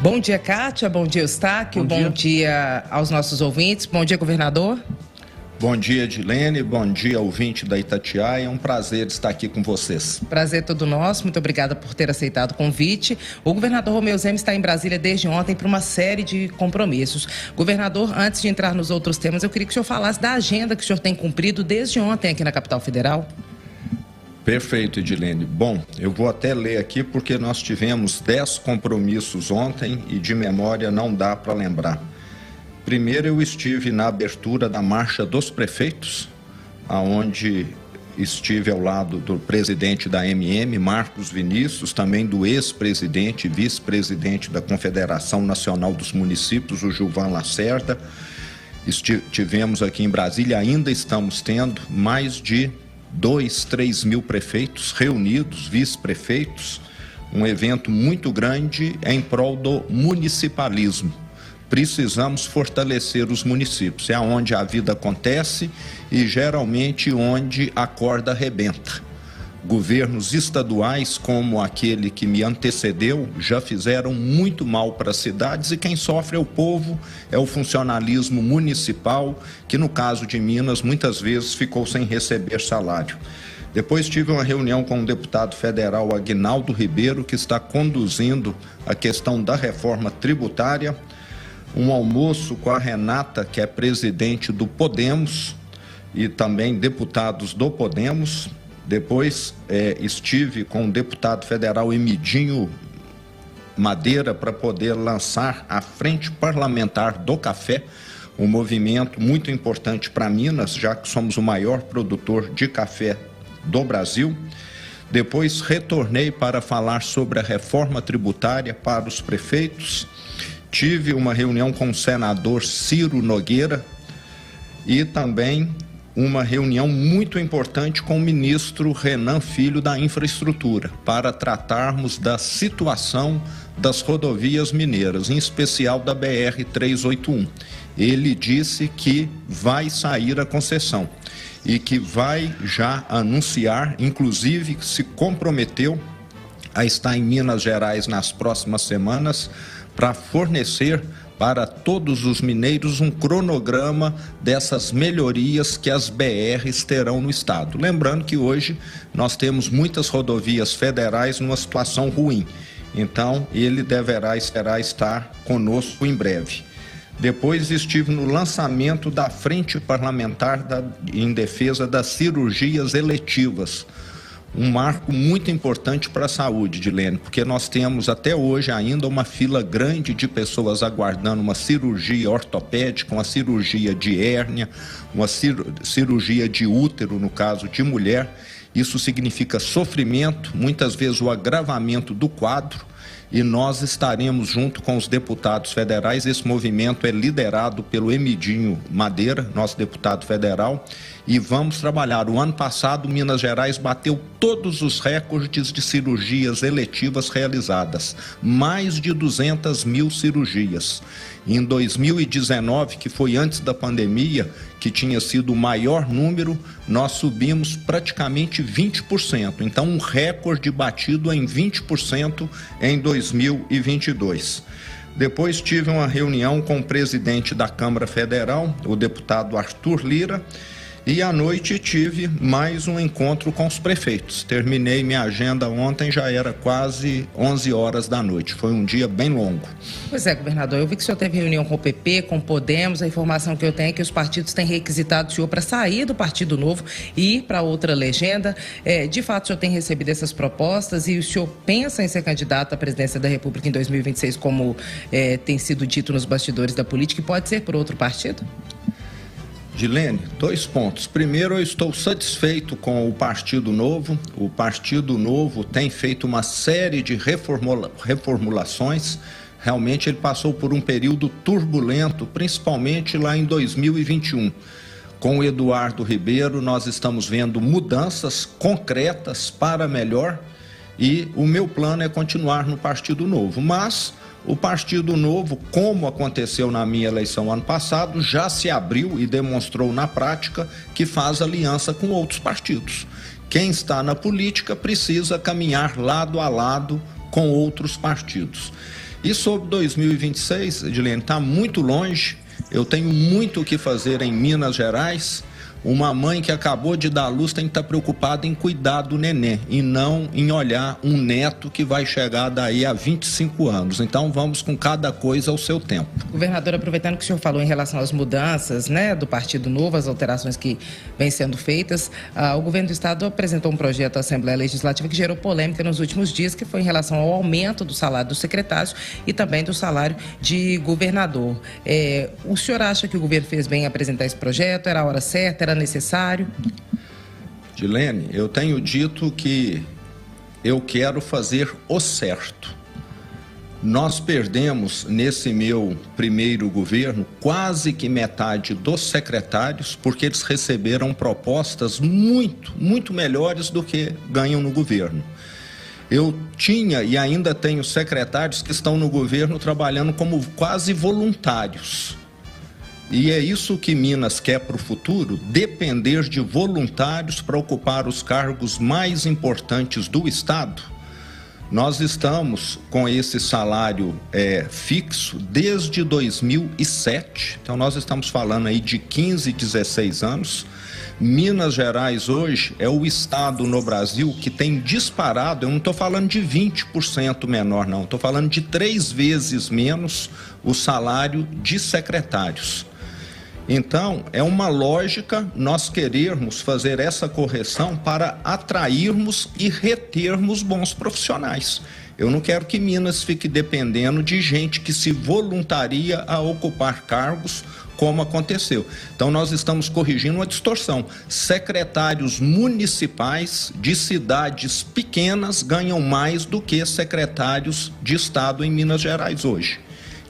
Bom dia, Kátia. Bom dia, Eustáquio. Bom dia aos nossos ouvintes. Bom dia, governador. Bom dia, Edilene. Bom dia, ouvinte da Itatiaia. É um prazer estar aqui com vocês. Prazer todo nosso. Muito obrigada por ter aceitado o convite. O governador Romeu Zema está em Brasília desde ontem para uma série de compromissos. Governador, antes de entrar nos outros temas, eu queria que o senhor falasse da agenda que o senhor tem cumprido desde ontem aqui na capital federal. Perfeito, Edilene. Bom, eu vou até ler aqui porque nós tivemos 10 compromissos ontem e de memória não dá para lembrar. Primeiro, eu estive na abertura da Marcha dos Prefeitos, onde estive ao lado do presidente da MM, Marcos Vinícius, também do ex-presidente e vice-presidente da Confederação Nacional dos Municípios, o Gilvan Lacerda. Tivemos aqui em Brasília, ainda estamos tendo mais de 3 mil prefeitos reunidos, vice-prefeitos, um evento muito grande em prol do municipalismo. Precisamos fortalecer os municípios, é onde a vida acontece e geralmente onde a corda arrebenta. Governos estaduais, como aquele que me antecedeu, já fizeram muito mal para as cidades e quem sofre é o povo, é o funcionalismo municipal, que no caso de Minas muitas vezes ficou sem receber salário. Depois tive uma reunião com o deputado federal Aguinaldo Ribeiro, que está conduzindo a questão da reforma tributária, um almoço com a Renata, que é presidente do Podemos, e também deputados do Podemos. Depois estive com o deputado federal Emidinho Madeira para poder lançar a Frente Parlamentar do Café, um movimento muito importante para Minas, já que somos o maior produtor de café do Brasil. Depois retornei para falar sobre a reforma tributária para os prefeitos. Tive uma reunião com o senador Ciro Nogueira e também uma reunião muito importante com o ministro Renan Filho da Infraestrutura, para tratarmos da situação das rodovias mineiras, em especial da BR-381. Ele disse que vai sair a concessão e que vai já anunciar, inclusive se comprometeu a estar em Minas Gerais nas próximas semanas para fornecer para todos os mineiros um cronograma dessas melhorias que as BRs terão no estado. Lembrando que hoje nós temos muitas rodovias federais numa situação ruim, então ele esperar estar conosco em breve. Depois estive no lançamento da Frente Parlamentar em defesa das cirurgias eletivas, um marco muito importante para a saúde, Edilene, porque nós temos até hoje ainda uma fila grande de pessoas aguardando uma cirurgia ortopédica, uma cirurgia de hérnia, uma cirurgia de útero, no caso de mulher. Isso significa sofrimento, muitas vezes o agravamento do quadro, e nós estaremos junto com os deputados federais. Esse movimento é liderado pelo Emidinho Madeira, nosso deputado federal, e vamos trabalhar. O ano passado, Minas Gerais bateu todos os recordes de cirurgias eletivas realizadas, mais de 200 mil cirurgias. Em 2019, que foi antes da pandemia, que tinha sido o maior número, nós subimos praticamente 20%. Então, um recorde batido em 20% em 2022. Depois tive uma reunião com o presidente da Câmara Federal, o deputado Arthur Lira, e à noite tive mais um encontro com os prefeitos. Terminei minha agenda ontem, já era quase 11 horas da noite. Foi um dia bem longo. Pois é, governador, eu vi que o senhor teve reunião com o PP, com o Podemos. A informação que eu tenho é que os partidos têm requisitado o senhor para sair do Partido Novo e ir para outra legenda. De fato, o senhor tem recebido essas propostas e o senhor pensa em ser candidato à presidência da República em 2026, como tem sido dito nos bastidores da política, e pode ser por outro partido? Edilene, 2 pontos. Primeiro, eu estou satisfeito com o Partido Novo. O Partido Novo tem feito uma série de reformulações. Realmente ele passou por um período turbulento, principalmente lá em 2021. Com o Eduardo Ribeiro, nós estamos vendo mudanças concretas para melhor e o meu plano é continuar no Partido Novo. Mas o Partido Novo, como aconteceu na minha eleição ano passado, já se abriu e demonstrou na prática que faz aliança com outros partidos. Quem está na política precisa caminhar lado a lado com outros partidos. E sobre 2026, Edilene, está muito longe. Eu tenho muito o que fazer em Minas Gerais. Uma mãe que acabou de dar à luz tem que estar preocupada em cuidar do neném e não em olhar um neto que vai chegar daí a 25 anos. Então, vamos com cada coisa ao seu tempo. Governador, aproveitando que o senhor falou em relação às mudanças, né, do Partido Novo, as alterações que vêm sendo feitas, o governo do estado apresentou um projeto à Assembleia Legislativa que gerou polêmica nos últimos dias, que foi em relação ao aumento do salário dos secretários e também do salário de governador. O senhor acha que o governo fez bem em apresentar esse projeto? Era a hora certa? Era necessário? Dilene, eu tenho dito que eu quero fazer o certo. Nós perdemos nesse meu primeiro governo quase que metade dos secretários porque eles receberam propostas muito melhores do que ganham no governo. Eu tinha e ainda tenho secretários que estão no governo trabalhando como quase voluntários. E é isso que Minas quer para o futuro, depender de voluntários para ocupar os cargos mais importantes do estado. Nós estamos com esse salário fixo desde 2007, então nós estamos falando aí de 15, 16 anos. Minas Gerais hoje é o estado no Brasil que tem disparado, eu não estou falando de 20% menor não, estou falando de 3 vezes menos o salário de secretários. Então, é uma lógica nós querermos fazer essa correção para atrairmos e retermos bons profissionais. Eu não quero que Minas fique dependendo de gente que se voluntaria a ocupar cargos, como aconteceu. Então, nós estamos corrigindo uma distorção. Secretários municipais de cidades pequenas ganham mais do que secretários de estado em Minas Gerais hoje.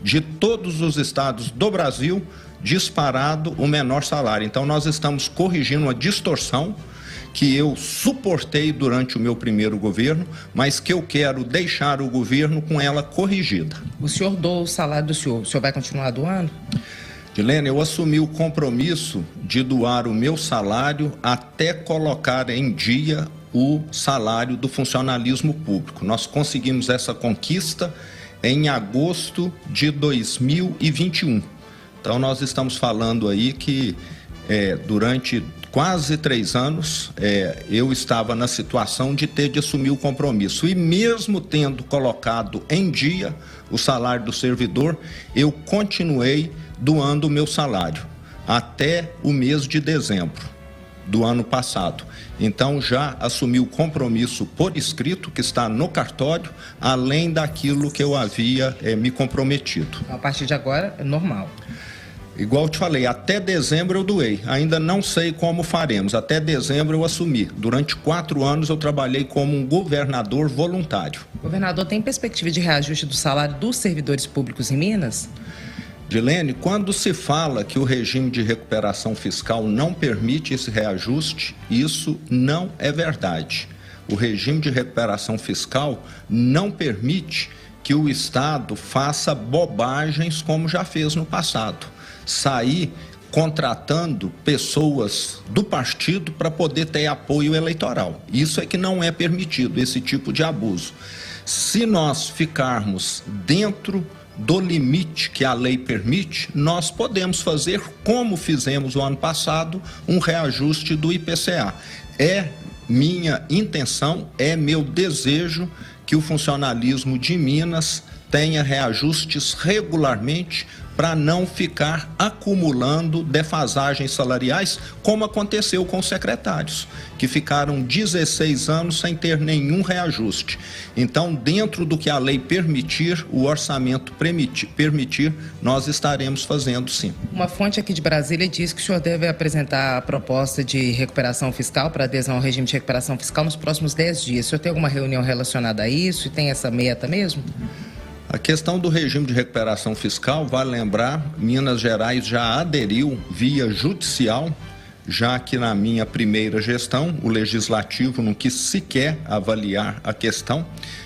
De todos os estados do Brasil, disparado o menor salário. Então, nós estamos corrigindo uma distorção que eu suportei durante o meu primeiro governo, mas que eu quero deixar o governo com ela corrigida. O senhor doou o salário do senhor. O senhor vai continuar doando? Dilene, eu assumi o compromisso de doar o meu salário até colocar em dia o salário do funcionalismo público. Nós conseguimos essa conquista em agosto de 2021. Então, nós estamos falando aí que durante quase 3 anos eu estava na situação de ter de assumir o compromisso. E mesmo tendo colocado em dia o salário do servidor, eu continuei doando o meu salário até o mês de dezembro do ano passado. Então, já assumi o compromisso por escrito, que está no cartório, além daquilo que eu havia me comprometido. A partir de agora, é normal. Igual eu te falei, até dezembro eu doei. Ainda não sei como faremos. Até dezembro eu assumi. Durante 4 anos eu trabalhei como um governador voluntário. Governador, tem perspectiva de reajuste do salário dos servidores públicos em Minas? Dilene, quando se fala que o regime de recuperação fiscal não permite esse reajuste, isso não é verdade. O regime de recuperação fiscal não permite que o Estado faça bobagens como já fez no passado. Sair contratando pessoas do partido para poder ter apoio eleitoral. Isso é que não é permitido, esse tipo de abuso. Se nós ficarmos dentro do limite que a lei permite, nós podemos fazer, como fizemos o ano passado, um reajuste do IPCA. É minha intenção, é meu desejo que o funcionalismo de Minas tenha reajustes regularmente para não ficar acumulando defasagens salariais, como aconteceu com os secretários, que ficaram 16 anos sem ter nenhum reajuste. Então, dentro do que a lei permitir, o orçamento permitir, nós estaremos fazendo sim. Uma fonte aqui de Brasília diz que o senhor deve apresentar a proposta de recuperação fiscal para adesão ao regime de recuperação fiscal nos próximos 10 dias. O senhor tem alguma reunião relacionada a isso e tem essa meta mesmo? A questão do regime de recuperação fiscal, vale lembrar, Minas Gerais já aderiu via judicial, já que na minha primeira gestão o legislativo não quis sequer avaliar a questão.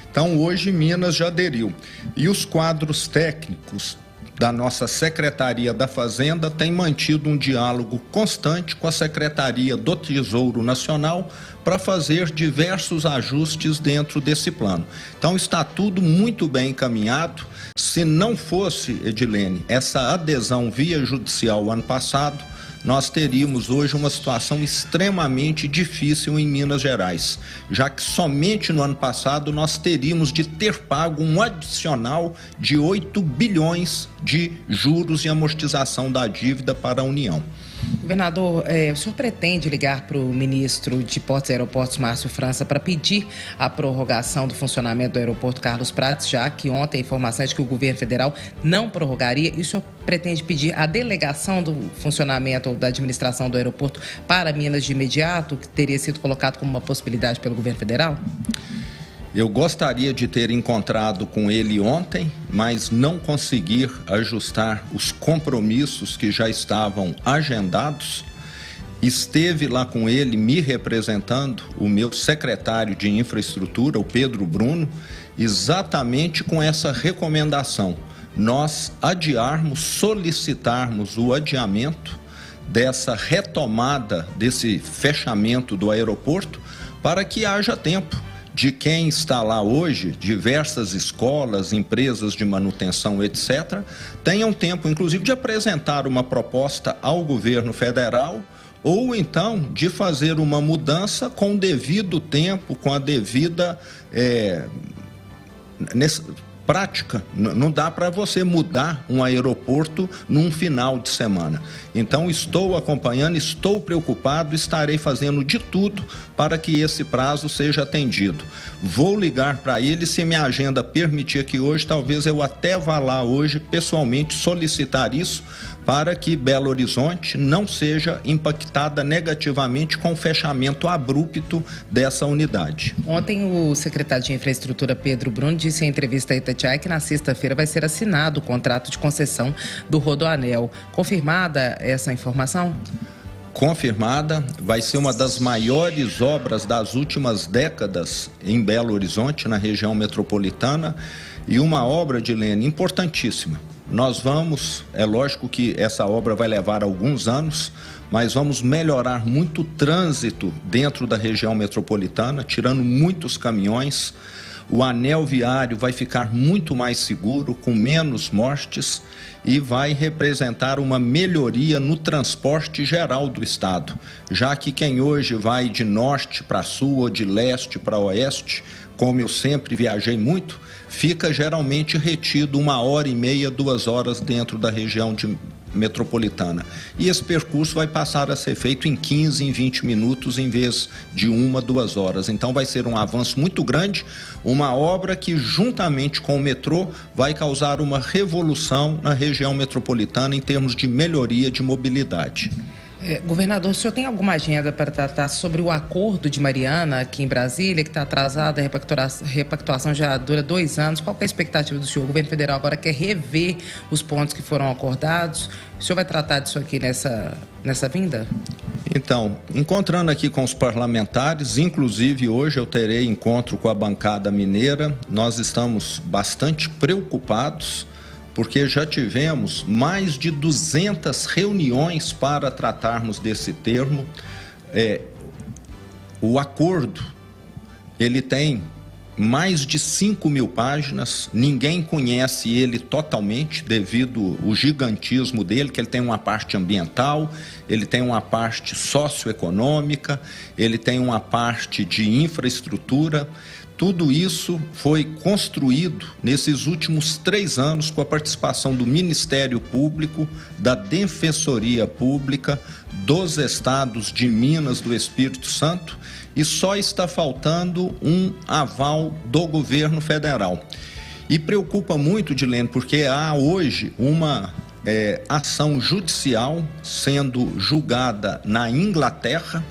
Então hoje Minas já aderiu. E os quadros técnicos da nossa Secretaria da Fazenda tem mantido um diálogo constante com a Secretaria do Tesouro Nacional para fazer diversos ajustes dentro desse plano. Então está tudo muito bem encaminhado. Se não fosse, Edilene, essa adesão via judicial ano passado, nós teríamos hoje uma situação extremamente difícil em Minas Gerais, já que somente no ano passado nós teríamos de ter pago um adicional de 8 bilhões de juros e amortização da dívida para a União. Governador, o senhor pretende ligar para o ministro de Portos e Aeroportos, Márcio França, para pedir a prorrogação do funcionamento do aeroporto Carlos Prates, já que ontem a informação é de que o governo federal não prorrogaria, e o senhor pretende pedir a delegação do funcionamento da administração do aeroporto para Minas de imediato, que teria sido colocado como uma possibilidade pelo governo federal? Eu gostaria de ter encontrado com ele ontem, mas não conseguir ajustar os compromissos que já estavam agendados. Esteve lá com ele, me representando, o meu secretário de infraestrutura, o Pedro Bruno, exatamente com essa recomendação. Nós solicitarmos o adiamento dessa retomada, desse fechamento do aeroporto, para que haja tempo de quem está lá hoje, diversas escolas, empresas de manutenção, etc., tenham tempo, inclusive, de apresentar uma proposta ao governo federal ou, então, de fazer uma mudança com o devido tempo, com a devida prática. Não dá para você mudar um aeroporto num final de semana. Então, estou acompanhando, estou preocupado, estarei fazendo de tudo para que esse prazo seja atendido. Vou ligar para ele, se minha agenda permitir aqui hoje, talvez eu até vá lá hoje pessoalmente solicitar isso, para que Belo Horizonte não seja impactada negativamente com o fechamento abrupto dessa unidade. Ontem o secretário de Infraestrutura, Pedro Bruno, disse em entrevista a Itatiaia que na sexta-feira vai ser assinado o contrato de concessão do Rodoanel. Confirmada essa informação? Confirmada, vai ser uma das maiores obras das últimas décadas em Belo Horizonte, na região metropolitana, e uma obra, Edilene, importantíssima. Nós vamos, é lógico que essa obra vai levar alguns anos, mas vamos melhorar muito o trânsito dentro da região metropolitana, tirando muitos caminhões. O anel viário vai ficar muito mais seguro, com menos mortes, e vai representar uma melhoria no transporte geral do estado, já que quem hoje vai de norte para sul ou de leste para oeste, como eu sempre viajei muito, fica geralmente retido 1h30, 2 horas dentro da região metropolitana. E esse percurso vai passar a ser feito em 15, em 20 minutos, em vez de 1, 2 horas. Então vai ser um avanço muito grande, uma obra que, juntamente com o metrô, vai causar uma revolução na região metropolitana em termos de melhoria de mobilidade. Governador, o senhor tem alguma agenda para tratar sobre o acordo de Mariana aqui em Brasília, que está atrasado, a repactuação já dura 2 anos? Qual que é a expectativa do senhor? O governo federal agora quer rever os pontos que foram acordados. O senhor vai tratar disso aqui nessa vinda? Então, encontrando aqui com os parlamentares, inclusive hoje eu terei encontro com a bancada mineira, nós estamos bastante preocupados, porque já tivemos mais de 200 reuniões para tratarmos desse termo. O acordo, ele tem mais de 5.000 páginas, ninguém conhece ele totalmente devido ao gigantismo dele, que ele tem uma parte ambiental, ele tem uma parte socioeconômica, ele tem uma parte de infraestrutura. Tudo isso foi construído nesses últimos 3 anos com a participação do Ministério Público, da Defensoria Pública, dos estados de Minas, do Espírito Santo, e só está faltando um aval do governo federal. E preocupa muito, Edilene, porque há hoje uma ação judicial sendo julgada na Inglaterra,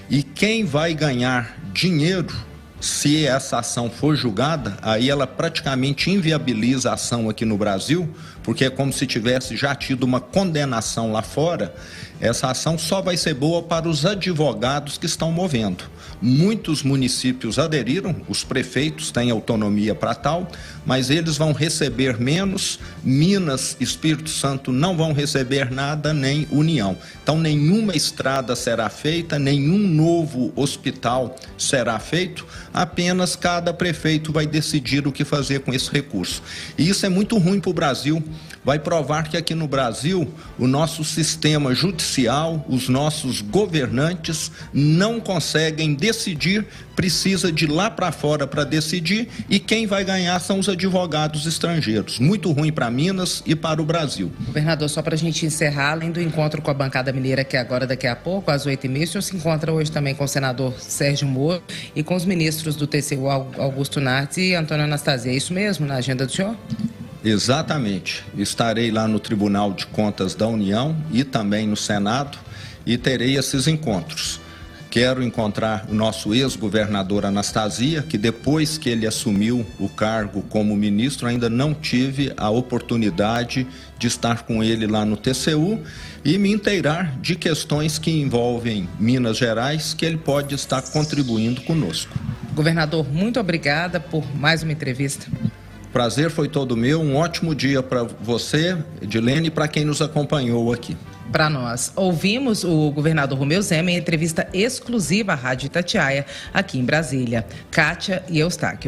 e quem vai ganhar dinheiro se essa ação for julgada, aí ela praticamente inviabiliza a ação aqui no Brasil, porque é como se tivesse já tido uma condenação lá fora. Essa ação só vai ser boa para os advogados que estão movendo. Muitos municípios aderiram, os prefeitos têm autonomia para tal, mas eles vão receber menos. Minas, Espírito Santo não vão receber nada, nem União. Então, nenhuma estrada será feita, nenhum novo hospital será feito, apenas cada prefeito vai decidir o que fazer com esse recurso. E isso é muito ruim para o Brasil. Vai provar que aqui no Brasil, o nosso sistema judicial, os nossos governantes não conseguem decidir, precisa de lá para fora para decidir, e quem vai ganhar são os advogados estrangeiros. Muito ruim para Minas e para o Brasil. Governador, só para a gente encerrar, além do encontro com a bancada mineira, que é agora daqui a pouco, às 8h30, o senhor se encontra hoje também com o senador Sérgio Moro e com os ministros do TCU, Augusto Nardes e Antônio Anastasia. É isso mesmo na agenda do senhor? Exatamente. Estarei lá no Tribunal de Contas da União e também no Senado e terei esses encontros. Quero encontrar o nosso ex-governador Anastasia, que depois que ele assumiu o cargo como ministro, ainda não tive a oportunidade de estar com ele lá no TCU e me inteirar de questões que envolvem Minas Gerais, que ele pode estar contribuindo conosco. Governador, muito obrigada por mais uma entrevista. Prazer foi todo meu, um ótimo dia para você, Edilene, e para quem nos acompanhou aqui. Para nós. Ouvimos o governador Romeu Zema em entrevista exclusiva à Rádio Itatiaia, aqui em Brasília. Kátia e Eustáquio.